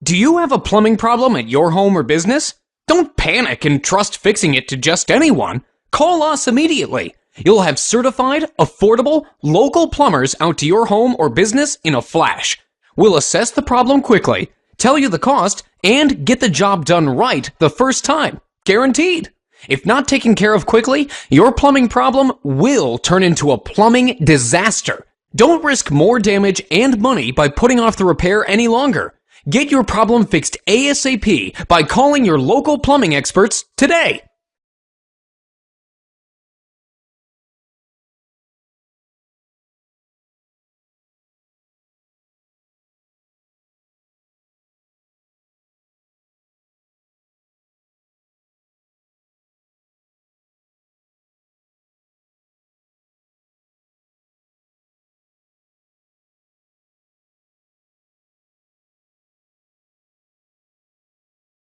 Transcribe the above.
Do you have a plumbing problem at your home or business? Don't panic and trust fixing it to just anyone. Call us immediately. You'll have certified, affordable, local plumbers out to your home or business in a flash. We'll assess the problem quickly, tell you the cost, and get the job done right the first time. Guaranteed. If not taken care of quickly, your plumbing problem will turn into a plumbing disaster. Don't risk more damage and money by putting off the repair any longer. Get your problem fixed ASAP by calling your local plumbing experts today.